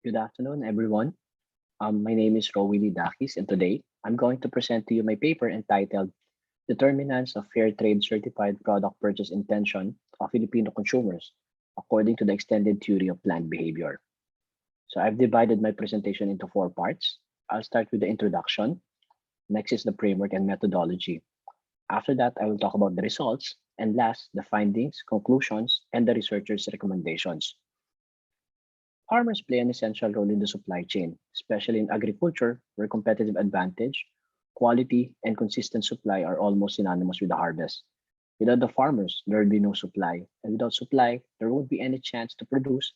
Good afternoon, everyone. My name is Rhoey Dakis, and today I'm going to present to you my paper entitled Determinants of Fair Trade Certified Product Purchase Intention of Filipino Consumers, according to the extended theory of planned behavior. So I've divided my presentation into four parts. I'll start with the introduction. Next is the framework and methodology. After that, I will talk about the results. And last, the findings, conclusions, and the researchers' recommendations. Farmers play an essential role in the supply chain, especially in agriculture, where competitive advantage, quality, and consistent supply are almost synonymous with the harvest. Without the farmers, there will be no supply. And without supply, there won't be any chance to produce,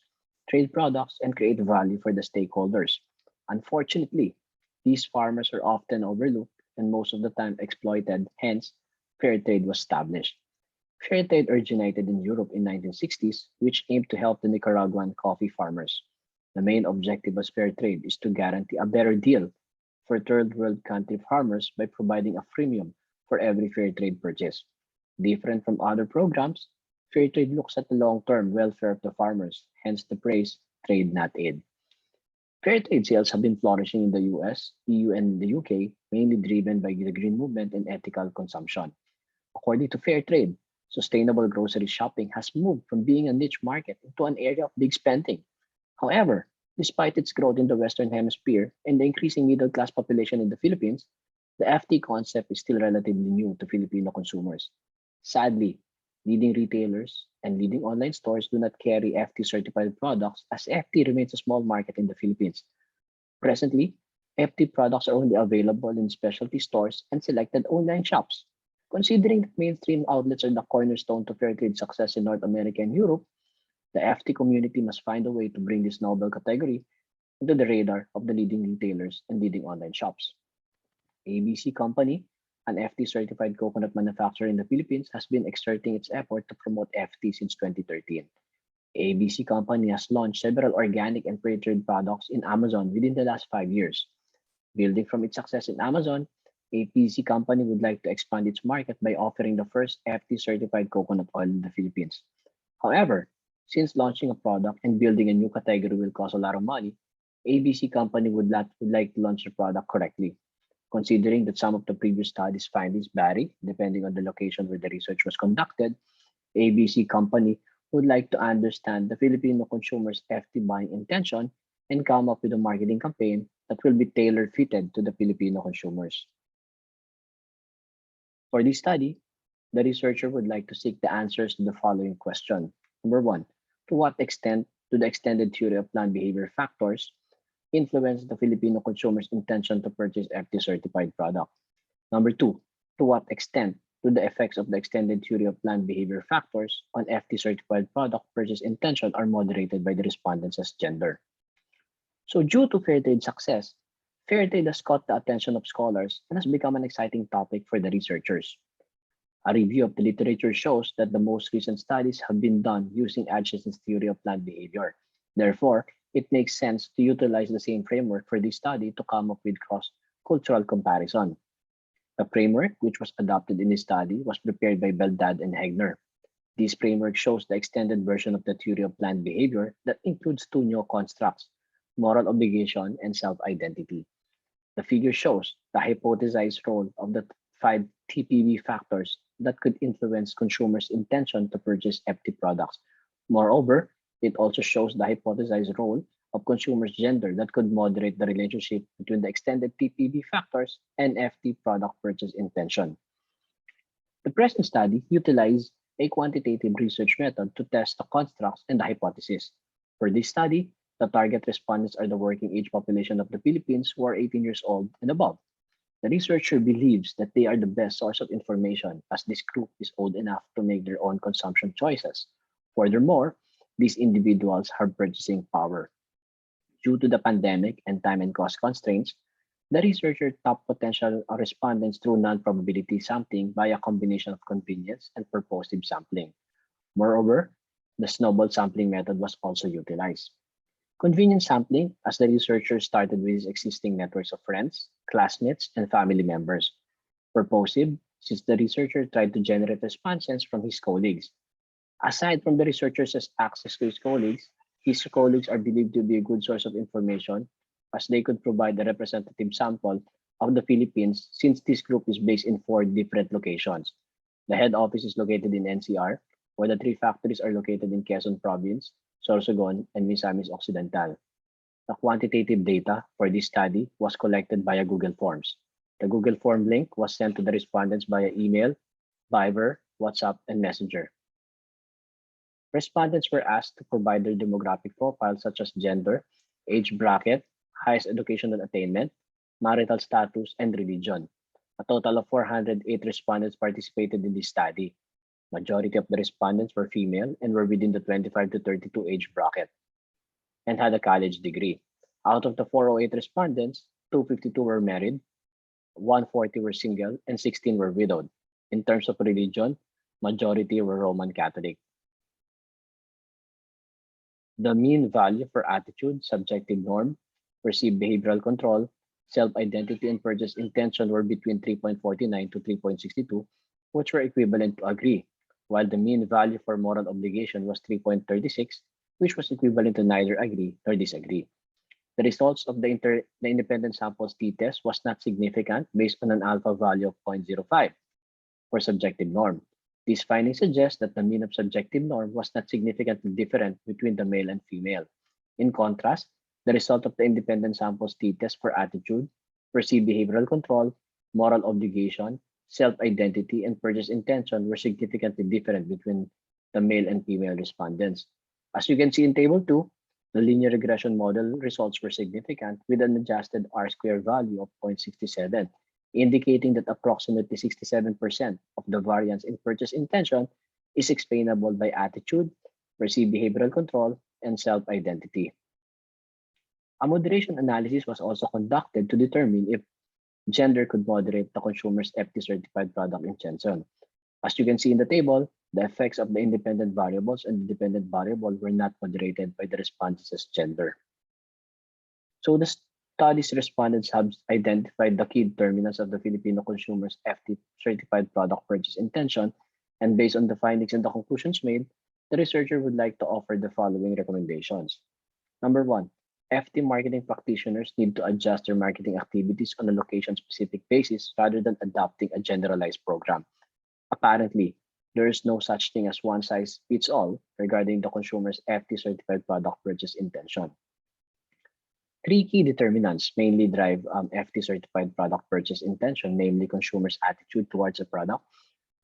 trade products, and create value for the stakeholders. Unfortunately, these farmers are often overlooked and most of the time exploited, hence, fair trade was established. Fair trade originated in Europe in 1960s, which aimed to help the Nicaraguan coffee farmers. The main objective of fair trade is to guarantee a better deal for third world country farmers by providing a premium for every fair trade purchase. Different from other programs, fair trade looks at the long-term welfare of the farmers, hence the phrase trade not aid. Fair trade sales have been flourishing in the US, EU, and the UK, mainly driven by the green movement and ethical consumption. According to Fair Trade, sustainable grocery shopping has moved from being a niche market into an area of big spending. However, despite its growth in the Western Hemisphere and the increasing middle class population in the Philippines, the FT concept is still relatively new to Filipino consumers. Sadly, leading retailers and leading online stores do not carry FT certified products as FT remains a small market in the Philippines. Presently, FT products are only available in specialty stores and selected online shops. Considering that mainstream outlets are the cornerstone to fair trade success in North America and Europe, the FT community must find a way to bring this novel category into the radar of the leading retailers and leading online shops. ABC Company, an FT certified coconut manufacturer in the Philippines, has been exerting its effort to promote FT since 2013. ABC Company has launched several organic and fair trade products in Amazon within the last 5 years. Building from its success in Amazon, ABC Company would like to expand its market by offering the first FT certified coconut oil in the Philippines. However, since launching a product and building a new category will cost a lot of money, ABC Company would like to launch the product correctly. Considering that some of the previous studies findings vary depending on the location where the research was conducted, ABC Company would like to understand the Filipino consumers' FT buying intention and come up with a marketing campaign that will be tailor fitted to the Filipino consumers. For this study, the researcher would like to seek the answers to the following question. Number one, to what extent do the extended theory of planned behavior factors influence the Filipino consumer's intention to purchase FT certified product? Number two, to what extent do the effects of the extended theory of planned behavior factors on FT certified product purchase intention are moderated by the respondents as gender? So due to fair trade success, fair trade has caught the attention of scholars and has become an exciting topic for the researchers. A review of the literature shows that the most recent studies have been done using Aitchison's theory of planned behavior. Therefore, it makes sense to utilize the same framework for this study to come up with cross-cultural comparison. The framework, which was adopted in this study, was prepared by Beldad and Hegner. This framework shows the extended version of the theory of planned behavior that includes two new constructs, moral obligation and self-identity. The figure shows the hypothesized role of the five TPB factors that could influence consumers' intention to purchase FT products. Moreover, it also shows the hypothesized role of consumers' gender that could moderate the relationship between the extended TPB factors and FT product purchase intention. The present study utilized a quantitative research method to test the constructs and the hypothesis. For this study, the target respondents are the working age population of the Philippines who are 18 years old and above. The researcher believes that they are the best source of information as this group is old enough to make their own consumption choices. Furthermore, these individuals have purchasing power. Due to the pandemic and time and cost constraints, the researcher tapped potential respondents through non-probability sampling by a combination of convenience and purposive sampling. Moreover, the snowball sampling method was also utilized. Convenience sampling, as the researcher started with his existing networks of friends, classmates, and family members. Purposive, since the researcher tried to generate responses from his colleagues. Aside from the researcher's access to his colleagues, His colleagues are believed to be a good source of information as they could provide a representative sample of the Philippines since this group is based in 4 different locations. The head office is located in NCR, while the 3 factories are located in Quezon Province, Sorsogon, and Misamis Occidental. The quantitative data for this study was collected via Google Forms. The Google Form link was sent to the respondents via email, Viber, WhatsApp, and Messenger. Respondents were asked to provide their demographic profiles such as gender, age bracket, highest educational attainment, marital status, and religion. A total of 408 respondents participated in this study. Majority of the respondents were female and were within the 25 to 32 age bracket and had a college degree. Out of the 408 respondents, 252 were married, 140 were single, and 16 were widowed. In terms of religion, majority were Roman Catholic. The mean value for attitude, subjective norm, perceived behavioral control, self-identity, and purchase intention were between 3.49 to 3.62, which were equivalent to agree, while the mean value for moral obligation was 3.36, which was equivalent to neither agree nor disagree. The results of the independent samples t-test was not significant based on an alpha value of 0.05 for subjective norm. These findings suggest that the mean of subjective norm was not significantly different between the male and female. In contrast, the result of the independent samples t-test for attitude, perceived behavioral control, moral obligation, self-identity, and purchase intention were significantly different between the male and female respondents. As you can see in Table 2, the linear regression model results were significant with an adjusted R-square value of 0.67, indicating that approximately 67% of the variance in purchase intention is explainable by attitude, perceived behavioral control, and self-identity. A moderation analysis was also conducted to determine if gender could moderate the consumer's FT-certified product intention. As you can see in the table, the effects of the independent variables and the dependent variable were not moderated by the respondents' gender. So the study's respondents have identified the key determinants of the Filipino consumer's FT-certified product purchase intention, and based on the findings and the conclusions made, the researcher would like to offer the following recommendations. Number 1, FT marketing practitioners need to adjust their marketing activities on a location-specific basis rather than adopting a generalized program. Apparently, there is no such thing as one size fits all regarding the consumer's FT-certified product purchase intention. 3 key determinants mainly drive FT-certified product purchase intention, namely consumers' attitude towards a product,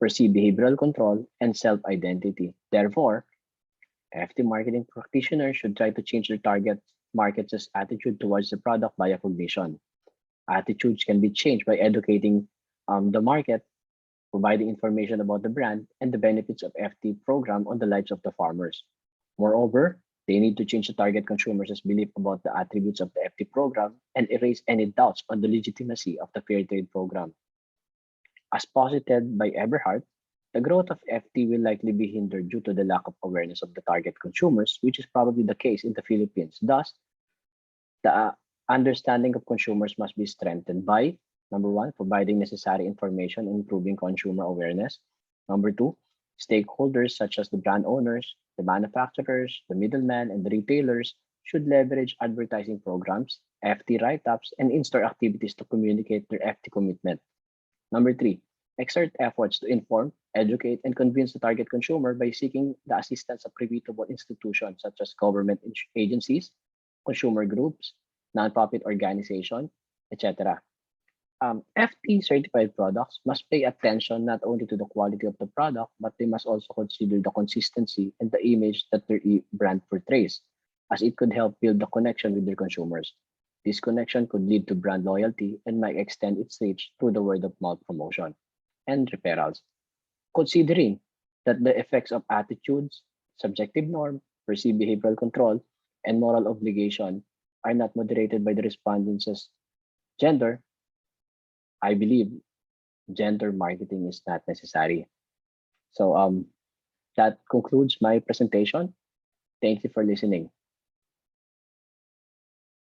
perceived behavioral control, and self-identity. Therefore, FT marketing practitioners should try to change their target market's attitude towards the product via cognition. Attitudes can be changed by educating the market, providing information about the brand, and the benefits of FT program on the lives of the farmers. Moreover, they need to change the target consumers' belief about the attributes of the FT program and erase any doubts on the legitimacy of the fair trade program. As posited by Eberhard, the growth of FT will likely be hindered due to the lack of awareness of the target consumers, which is probably the case in the Philippines. Thus, the understanding of consumers must be strengthened by, number 1, providing necessary information and improving consumer awareness. Number 2, stakeholders such as the brand owners, the manufacturers, the middlemen, and the retailers should leverage advertising programs, FT write-ups, and in-store activities to communicate their FT commitment. Number 3, exert efforts to inform, educate, and convince the target consumer by seeking the assistance of reputable institutions such as government agencies, consumer groups, nonprofit organizations, etc. FT certified products must pay attention not only to the quality of the product, but they must also consider the consistency and the image that their brand portrays, as it could help build the connection with their consumers. This connection could lead to brand loyalty and might extend its reach through the word of mouth promotion and referrals. Considering that the effects of attitudes, subjective norm, perceived behavioral control, and moral obligation are not moderated by the respondents' gender, I believe gender marketing is not necessary. So that concludes my presentation. Thank you for listening.